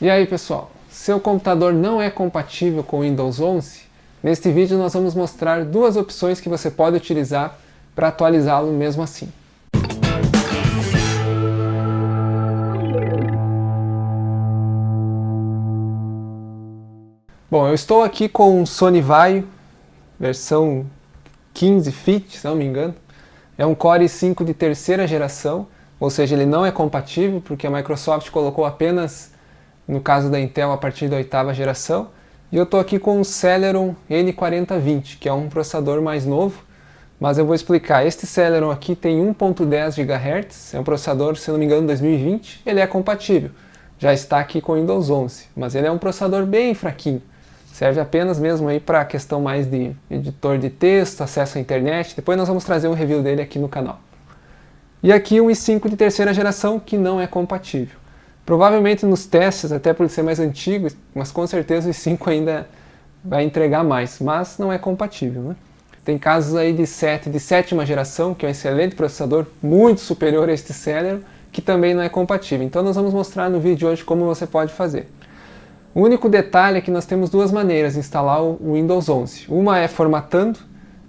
E aí pessoal, seu computador não é compatível com o Windows 11? Neste vídeo nós vamos mostrar duas opções que você pode utilizar para atualizá-lo mesmo assim. Bom, eu estou aqui com um Sony Vaio, versão 15 Fit, se não me engano. É um Core i5 de terceira geração, ou seja, ele não é compatível porque a Microsoft colocou apenas, no caso da Intel, a partir da oitava geração. E eu estou aqui com um Celeron N4020, que é um processador mais novo, mas eu vou explicar. Este Celeron aqui tem 1.10 GHz, é um processador, se não me engano, 2020, ele é compatível. Já está aqui com o Windows 11, mas ele é um processador bem fraquinho. Serve apenas mesmo aí para a questão mais de editor de texto, acesso à internet. Depois nós vamos trazer um review dele aqui no canal. E aqui um i5 de terceira geração que não é compatível. Provavelmente nos testes, até por ser mais antigo, mas com certeza o i5 ainda vai entregar mais, mas não é compatível, né? Tem casos aí de sétima geração, que é um excelente processador, muito superior a este Celeron, que também não é compatível. Então nós vamos mostrar no vídeo de hoje como você pode fazer. O único detalhe é que nós temos duas maneiras de instalar o Windows 11. Uma é formatando,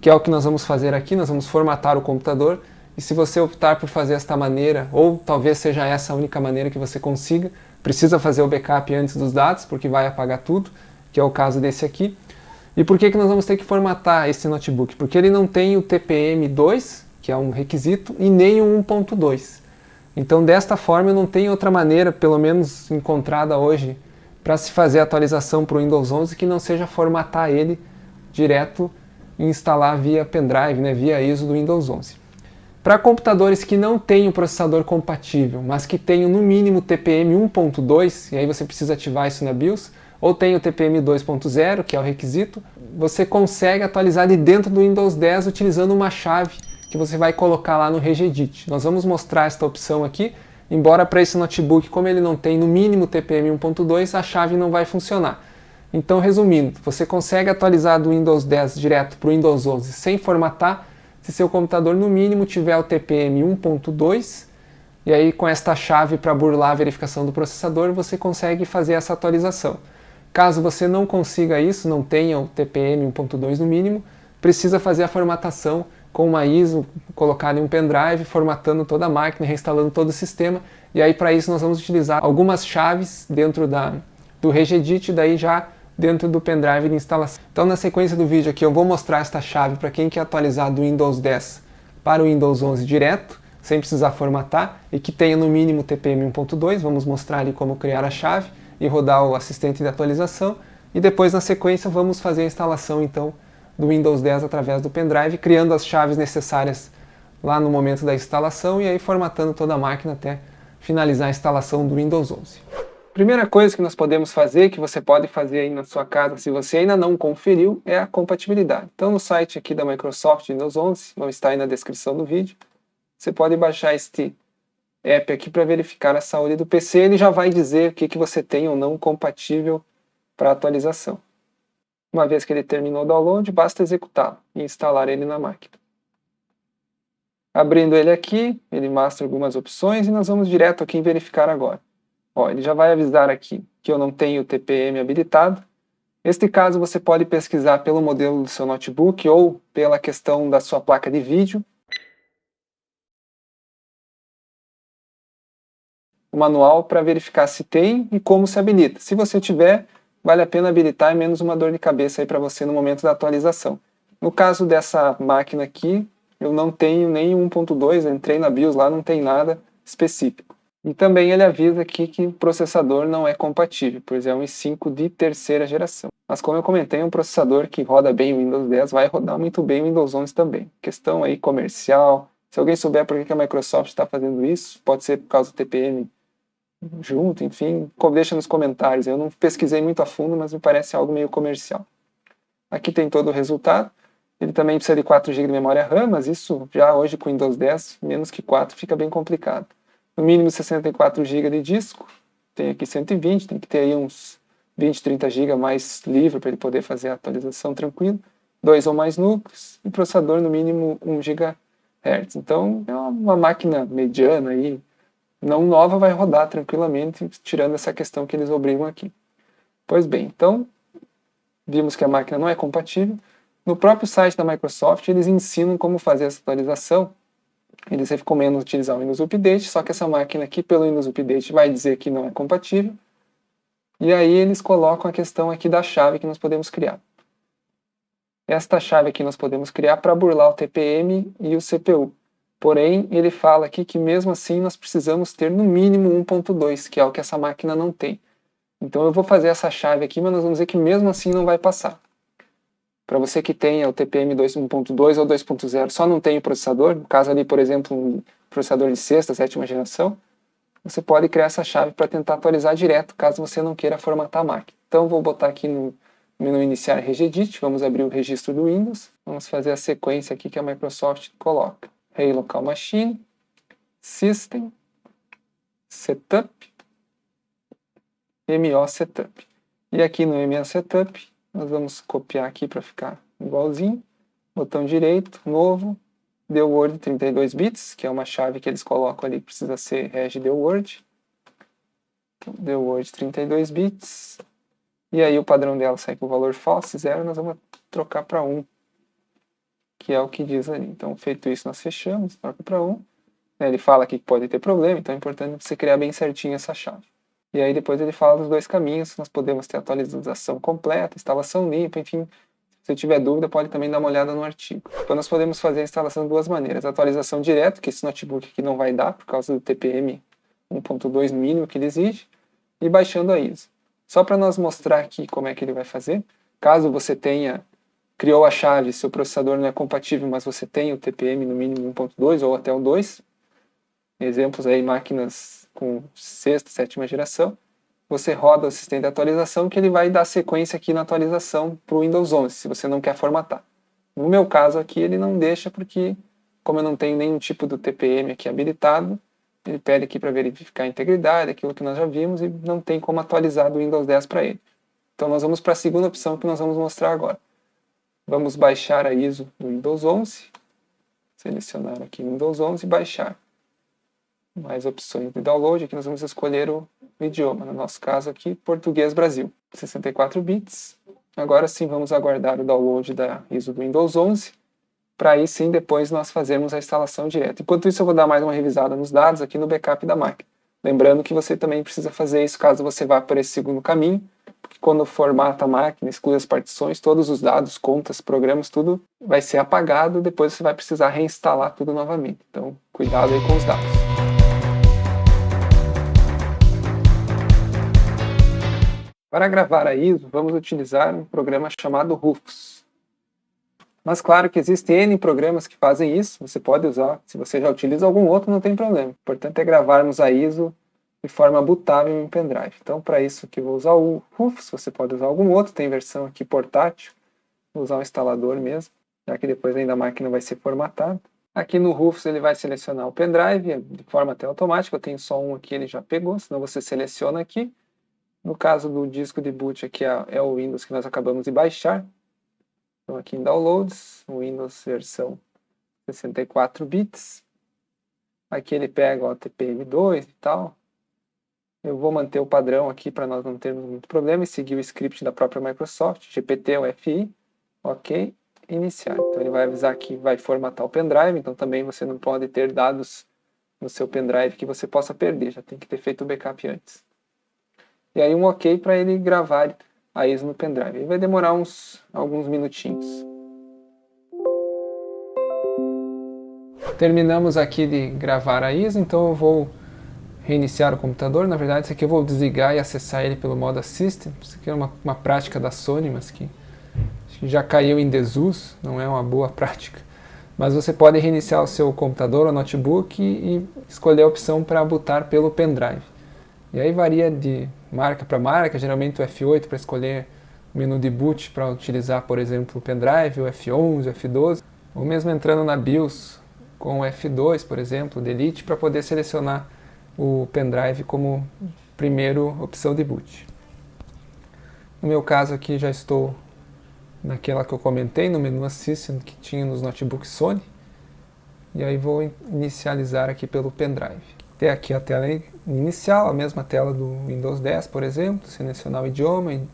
que é o que nós vamos fazer aqui, nós vamos formatar o computador. E se você optar por fazer esta maneira, ou talvez seja essa a única maneira que você consiga, precisa fazer o backup antes dos dados, porque vai apagar tudo, que é o caso desse aqui. E por que nós vamos ter que formatar esse notebook? Porque ele não tem o TPM2, que é um requisito, e nem o 1.2. Então desta forma eu não tenho outra maneira, pelo menos encontrada hoje, para se fazer a atualização para o Windows 11 que não seja formatar ele direto e instalar via pendrive, né, via ISO do Windows 11. Para computadores que não têm o processador compatível, mas que tenham no mínimo TPM 1.2, e aí você precisa ativar isso na BIOS, ou tem o TPM 2.0, que é o requisito, você consegue atualizar de dentro do Windows 10 utilizando uma chave que você vai colocar lá no Regedit. Nós vamos mostrar esta opção aqui. Embora para esse notebook, como ele não tem no mínimo TPM 1.2, a chave não vai funcionar. Então, resumindo, você consegue atualizar do Windows 10 direto para o Windows 11 sem formatar, se seu computador no mínimo tiver o TPM 1.2, e aí com esta chave para burlar a verificação do processador, você consegue fazer essa atualização. Caso você não consiga isso, não tenha o TPM 1.2 no mínimo, precisa fazer a formatação com uma ISO, colocar em um pendrive, formatando toda a máquina, reinstalando todo o sistema. E aí para isso nós vamos utilizar algumas chaves dentro do Regedit, daí já dentro do pendrive de instalação. Então na sequência do vídeo aqui eu vou mostrar esta chave para quem quer atualizar do Windows 10 para o Windows 11 direto, sem precisar formatar, e que tenha no mínimo TPM 1.2. Vamos mostrar ali como criar a chave e rodar o assistente de atualização. E depois na sequência vamos fazer a instalação então do Windows 10 através do pendrive, criando as chaves necessárias lá no momento da instalação e aí formatando toda a máquina até finalizar a instalação do Windows 11. Primeira coisa que nós podemos fazer, que você pode fazer aí na sua casa, se você ainda não conferiu, é a compatibilidade. Então no site aqui da Microsoft Windows 11, não está aí na descrição do vídeo, você pode baixar este app aqui para verificar a saúde do PC, ele já vai dizer o que você tem ou não compatível para atualização. Uma vez que ele terminou o download, basta executá-lo e instalar ele na máquina. Abrindo ele aqui, ele mostra algumas opções e nós vamos direto aqui em verificar agora. Ó, ele já vai avisar aqui que eu não tenho o TPM habilitado. Neste caso você pode pesquisar pelo modelo do seu notebook ou pela questão da sua placa de vídeo. O manual para verificar se tem e como se habilita. Se você tiver, vale a pena habilitar, é menos uma dor de cabeça aí para você no momento da atualização. No caso dessa máquina aqui, eu não tenho nem 1.2, entrei na BIOS lá, não tem nada específico. E também ele avisa aqui que o processador não é compatível, pois é um i5 de terceira geração. Mas como eu comentei, é um processador que roda bem o Windows 10, vai rodar muito bem o Windows 11 também. Questão aí comercial, se alguém souber por que a Microsoft está fazendo isso, pode ser por causa do TPM junto, enfim, deixa nos comentários. Eu não pesquisei muito a fundo, mas me parece algo meio comercial. Aqui tem todo o resultado. Ele também precisa de 4 GB de memória RAM, mas isso já hoje com Windows 10, menos que 4 fica bem complicado. No mínimo 64 GB de disco, tem aqui 120, tem que ter aí uns 20, 30 GB mais livre para ele poder fazer a atualização tranquilo. 2 ou mais núcleos e processador no mínimo 1 GHz. Então é uma máquina mediana aí, não nova vai rodar tranquilamente, tirando essa questão que eles obrigam aqui. Pois bem, então, vimos que a máquina não é compatível. No próprio site da Microsoft, eles ensinam como fazer essa atualização. Eles recomendam utilizar o Windows Update, só que essa máquina aqui, pelo Windows Update, vai dizer que não é compatível. E aí eles colocam a questão aqui da chave que nós podemos criar. Esta chave aqui nós podemos criar para burlar o TPM e o CPU. Porém, ele fala aqui que mesmo assim nós precisamos ter no mínimo 1.2, que é o que essa máquina não tem. Então eu vou fazer essa chave aqui, mas nós vamos dizer que mesmo assim não vai passar. Para você que tenha o TPM 1.2 ou 2.0, só não tem o processador, no caso ali, por exemplo, um processador de sexta, sétima geração, você pode criar essa chave para tentar atualizar direto, caso você não queira formatar a máquina. Então vou botar aqui no menu iniciar regedit, vamos abrir o registro do Windows, vamos fazer a sequência aqui que a Microsoft coloca. Hey Local Machine, System, Setup, MO Setup. E aqui no MO Setup, nós vamos copiar aqui para ficar igualzinho. Botão direito, novo, DWORD 32 bits, que é uma chave que eles colocam ali que precisa ser reg DWORD. Então, DWORD 32 bits. E aí o padrão dela sai com o valor false, 0, nós vamos trocar para 1, que é o que diz ali. Então, feito isso, nós fechamos, troca para 1. Ele fala aqui que pode ter problema, então é importante você criar bem certinho essa chave. E aí depois ele fala dos dois caminhos, nós podemos ter atualização completa, instalação limpa, enfim. Se você tiver dúvida, pode também dar uma olhada no artigo. Então nós podemos fazer a instalação de duas maneiras. Atualização direto, que esse notebook aqui não vai dar, por causa do TPM 1.2 mínimo que ele exige, e baixando a ISO. Só para nós mostrar aqui como é que ele vai fazer, caso você criou a chave, seu processador não é compatível, mas você tem o TPM no mínimo 1.2 ou até o 2, exemplos aí, máquinas com sexta, sétima geração, você roda o sistema de atualização que ele vai dar sequência aqui na atualização para o Windows 11, se você não quer formatar. No meu caso aqui ele não deixa porque, como eu não tenho nenhum tipo do TPM aqui habilitado, ele pede aqui para verificar a integridade, aquilo que nós já vimos, e não tem como atualizar do Windows 10 para ele. Então nós vamos para a segunda opção que nós vamos mostrar agora. Vamos baixar a ISO do Windows 11, selecionar aqui Windows 11 e baixar. Mais opções de download, aqui nós vamos escolher o idioma, no nosso caso aqui, português Brasil, 64 bits. Agora sim vamos aguardar o download da ISO do Windows 11, para aí sim depois nós fazermos a instalação direta. Enquanto isso eu vou dar mais uma revisada nos dados aqui no backup da máquina. Lembrando que você também precisa fazer isso caso você vá por esse segundo caminho, porque quando formata a máquina, exclui as partições, todos os dados, contas, programas, tudo vai ser apagado, depois você vai precisar reinstalar tudo novamente. Então cuidado aí com os dados. Para gravar a ISO, vamos utilizar um programa chamado Rufus. Mas claro que existem N programas que fazem isso, você pode usar, se você já utiliza algum outro, não tem problema. O importante é gravarmos a ISO de forma bootável em um pendrive. Então, para isso aqui eu vou usar o Rufus, você pode usar algum outro, tem versão aqui portátil, vou usar um instalador mesmo, já que depois ainda a máquina vai ser formatada. Aqui no Rufus ele vai selecionar o pendrive, de forma até automática, eu tenho só um aqui, ele já pegou, senão você seleciona aqui. No caso do disco de boot, aqui é o Windows que nós acabamos de baixar. Então aqui em Downloads, o Windows versão 64 bits. Aqui ele pega o TPM2 e tal. Eu vou manter o padrão aqui para nós não termos muito problema e seguir o script da própria Microsoft, GPT-UFI. Ok, iniciar. Então ele vai avisar que vai formatar o pendrive, então também você não pode ter dados no seu pendrive que você possa perder, já tem que ter feito o backup antes. E aí um ok para ele gravar a ISO no pendrive. Ele vai demorar alguns minutinhos. Terminamos aqui de gravar a ISO, então eu vou reiniciar o computador. Na verdade, isso aqui eu vou desligar e acessar ele pelo modo Assistant. Isso aqui é uma prática da Sony, mas que acho que já caiu em desuso, não é uma boa prática. Mas você pode reiniciar o seu computador ou notebook e escolher a opção para bootar pelo pendrive. E aí varia de marca para marca, geralmente o F8 para escolher o menu de boot para utilizar, por exemplo, o pendrive, o F11, o F12, ou mesmo entrando na BIOS com o F2, por exemplo, o Delete, para poder selecionar o pendrive como primeira opção de boot. No meu caso aqui já estou naquela que eu comentei, no menu Assistant que tinha nos notebooks Sony, e aí vou inicializar aqui pelo pendrive. ter aqui a tela inicial, a mesma tela do Windows 10, por exemplo, selecionar o idioma e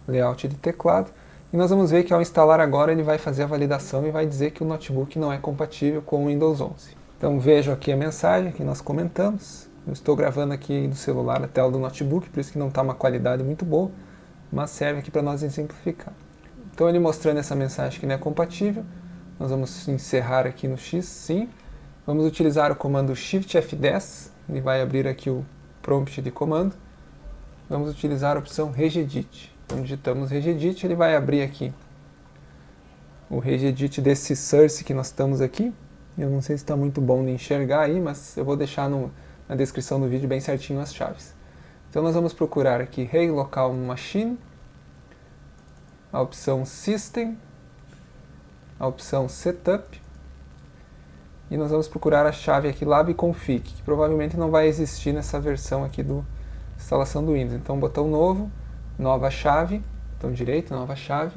layout de teclado. E nós vamos ver que ao instalar agora ele vai fazer a validação e vai dizer que o notebook não é compatível com o Windows 11. Então vejo aqui a mensagem que nós comentamos. Eu estou gravando aqui do celular a tela do notebook, por isso que não está uma qualidade muito boa, mas serve aqui para nós exemplificar. Então ele mostrando essa mensagem que não é compatível, nós vamos encerrar aqui no X, sim. Vamos utilizar o comando Shift F10, ele vai abrir aqui o prompt de comando. Vamos utilizar a opção Regedit. Então digitamos Regedit, ele vai abrir aqui o Regedit desse source que nós estamos aqui. Eu não sei se está muito bom de enxergar aí, mas eu vou deixar na descrição do vídeo bem certinho as chaves. Então nós vamos procurar aqui Hey Local Machine, a opção System, a opção Setup, e nós vamos procurar a chave aqui labconfig, que provavelmente não vai existir nessa versão aqui do instalação do Windows. Então botão novo, nova chave, botão direito, nova chave,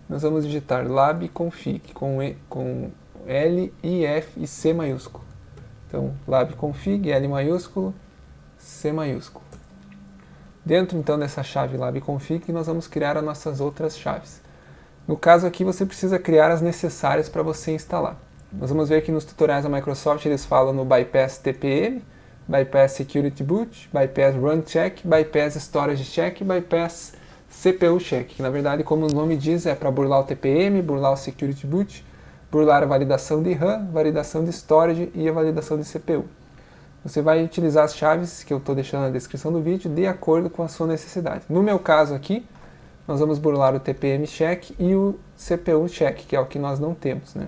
nós vamos digitar labconfig com L, I, F e C maiúsculo. Então labconfig, L maiúsculo, C maiúsculo. Dentro então dessa chave labconfig nós vamos criar as nossas outras chaves. No caso aqui você precisa criar as necessárias para você instalar. Nós vamos ver que nos tutoriais da Microsoft eles falam no Bypass TPM, Bypass Security Boot, Bypass Run Check, Bypass Storage Check, Bypass CPU Check, que na verdade, como o nome diz, é para burlar o TPM, burlar o Security Boot, burlar a validação de RAM, validação de Storage e a validação de CPU. Você vai utilizar as chaves que eu estou deixando na descrição do vídeo de acordo com a sua necessidade. No meu caso aqui, nós vamos burlar o TPM Check e o CPU Check, que é o que nós não temos, né?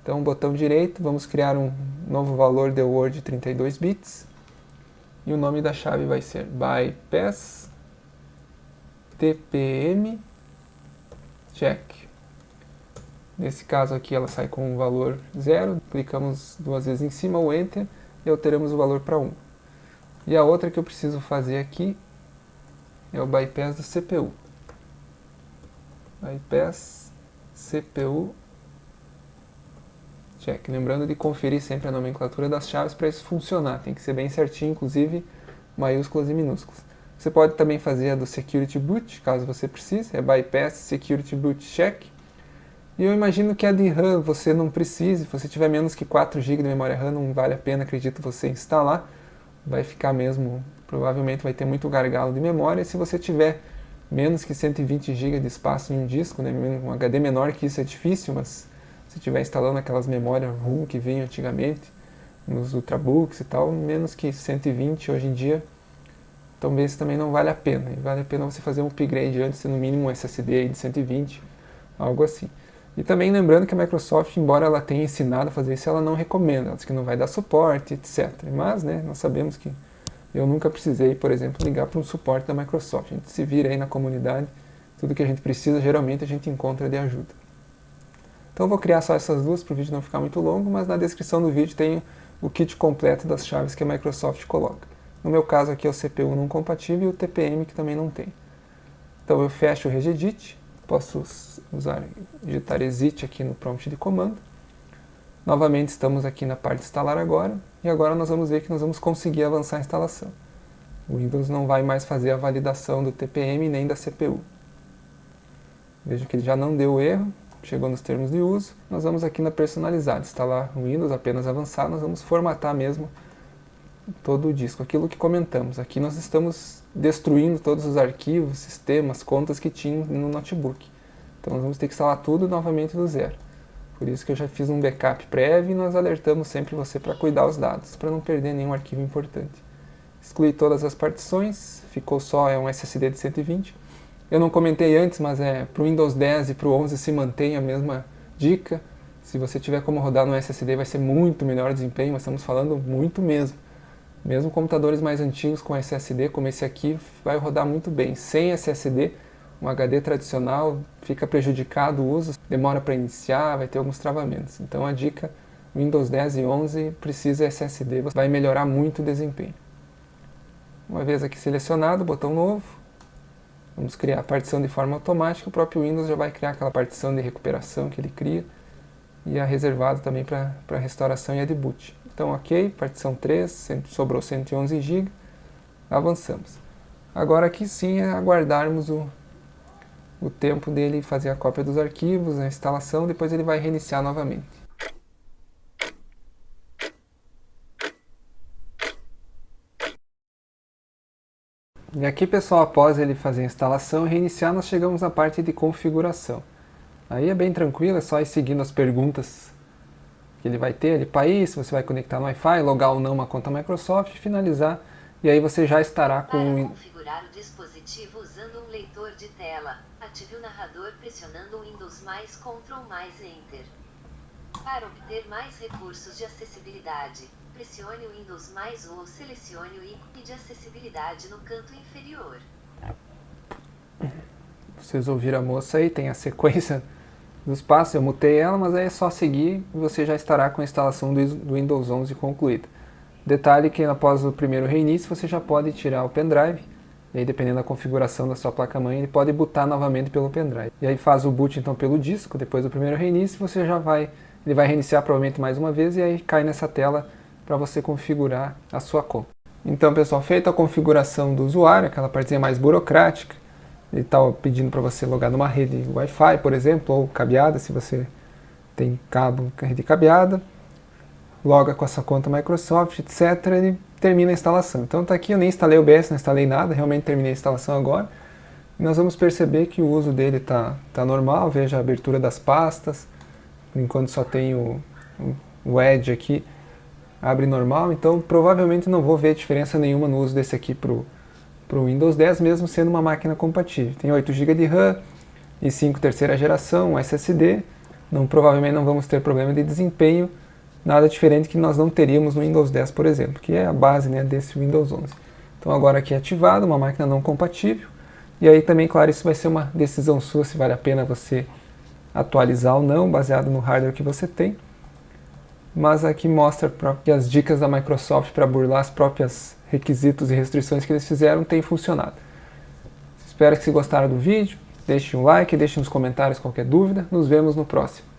Então, botão direito, vamos criar um novo valor de word de 32 bits. E o nome da chave vai ser Bypass TPM Check. Nesse caso aqui ela sai com um valor 0, clicamos duas vezes em cima, o Enter, e alteramos o valor para 1. E a outra que eu preciso fazer aqui é o Bypass do CPU. Bypass CPU Check. Lembrando de conferir sempre a nomenclatura das chaves para isso funcionar. Tem que ser bem certinho, inclusive maiúsculas e minúsculas. Você pode também fazer a do Security Boot, caso você precise. É Bypass Security Boot Check. E eu imagino que a de RAM você não precise. Se você tiver menos que 4 GB de memória RAM, não vale a pena, acredito, você instalar. Vai ficar mesmo, provavelmente vai ter muito gargalo de memória. E se você tiver menos que 120 GB de espaço em um disco, né, um HD menor que isso é difícil, mas se estiver instalando aquelas memórias ROM que vinham antigamente, nos Ultrabooks e tal, menos que 120 hoje em dia, talvez também não vale a pena. E vale a pena você fazer um upgrade antes, no mínimo um SSD de 120, algo assim. E também lembrando que a Microsoft, embora ela tenha ensinado a fazer isso, ela não recomenda, ela diz que não vai dar suporte, etc. Mas, né, nós sabemos que eu nunca precisei, por exemplo, ligar para um suporte da Microsoft. A gente se vira aí na comunidade, tudo que a gente precisa, geralmente a gente encontra de ajuda. Então eu vou criar só essas duas para o vídeo não ficar muito longo, mas na descrição do vídeo tem o kit completo das chaves que a Microsoft coloca. No meu caso aqui é o CPU não compatível e o TPM que também não tem. Então eu fecho o Regedit, posso digitar Exit aqui no prompt de comando. Novamente estamos aqui na parte de instalar agora, e agora nós vamos ver que nós vamos conseguir avançar a instalação. O Windows não vai mais fazer a validação do TPM nem da CPU. Veja que ele já não deu erro. Chegou nos termos de uso, nós vamos aqui na personalizar, instalar o Windows, apenas avançar, nós vamos formatar mesmo todo o disco, aquilo que comentamos. Aqui nós estamos destruindo todos os arquivos, sistemas, contas que tinham no notebook. Então nós vamos ter que instalar tudo novamente do zero. Por isso que eu já fiz um backup prévio e nós alertamos sempre você para cuidar os dados, para não perder nenhum arquivo importante. Excluí todas as partições, ficou só um SSD de 120. Eu não comentei antes, mas para o Windows 10 e para o 11 se mantém a mesma dica. Se você tiver como rodar no SSD vai ser muito melhor o desempenho, mas estamos falando muito mesmo. Mesmo computadores mais antigos com SSD, como esse aqui, vai rodar muito bem. Sem SSD, um HD tradicional fica prejudicado o uso, demora para iniciar, vai ter alguns travamentos. Então a dica, Windows 10 e 11 precisa SSD, vai melhorar muito o desempenho. Uma vez aqui selecionado, botão novo. Vamos criar a partição de forma automática, o próprio Windows já vai criar aquela partição de recuperação que ele cria e a reservada também para restauração e a de boot. Então ok, partição 3, sobrou 111 GB, avançamos. Agora aqui sim é aguardarmos o tempo dele fazer a cópia dos arquivos, a instalação, depois ele vai reiniciar novamente. E aqui, pessoal, após ele fazer a instalação e reiniciar, nós chegamos na parte de configuração. Aí é bem tranquilo, é só ir seguindo as perguntas que ele vai ter, país, se você vai conectar no Wi-Fi, logar ou não uma conta Microsoft, finalizar, e aí você já estará com... Para configurar o dispositivo usando um leitor de tela, ative o narrador pressionando o Windows mais Ctrl mais Enter. Para obter mais recursos de acessibilidade, pressione o Windows mais U ou selecione o ícone de acessibilidade no canto inferior. Vocês ouviram a moça aí, tem a sequência dos passos, eu mutei ela, mas aí é só seguir e você já estará com a instalação do Windows 11 concluída. Detalhe que após o primeiro reinício você já pode tirar o pendrive, e aí dependendo da configuração da sua placa-mãe ele pode bootar novamente pelo pendrive. E aí faz o boot então pelo disco, depois do primeiro reinício você já ele vai reiniciar provavelmente mais uma vez e aí cai nessa tela para você configurar a sua conta. Então pessoal, feita a configuração do usuário, aquela partezinha mais burocrática, ele está pedindo para você logar numa rede Wi-Fi, por exemplo, ou cabeada, se você tem cabo, rede cabeada, loga com a sua conta Microsoft, etc. Ele termina a instalação. Então está aqui, eu nem instalei o OBS, não instalei nada, realmente terminei a instalação agora. E nós vamos perceber que o uso dele está normal, veja a abertura das pastas, por enquanto só tem o Edge aqui, abre normal, então provavelmente não vou ver diferença nenhuma no uso desse aqui para o Windows 10, mesmo sendo uma máquina compatível. Tem 8 GB de RAM, i5 terceira geração, um SSD, provavelmente não vamos ter problema de desempenho, nada diferente que nós não teríamos no Windows 10, por exemplo, que é a base, né, desse Windows 11. Então agora aqui é ativado, uma máquina não compatível, e aí também, claro, isso vai ser uma decisão sua se vale a pena você atualizar ou não, baseado no hardware que você tem. Mas aqui mostra que as dicas da Microsoft para burlar as próprias requisitos e restrições que eles fizeram têm funcionado. Espero que vocês gostaram do vídeo, deixem um like, deixem nos comentários qualquer dúvida, nos vemos no próximo.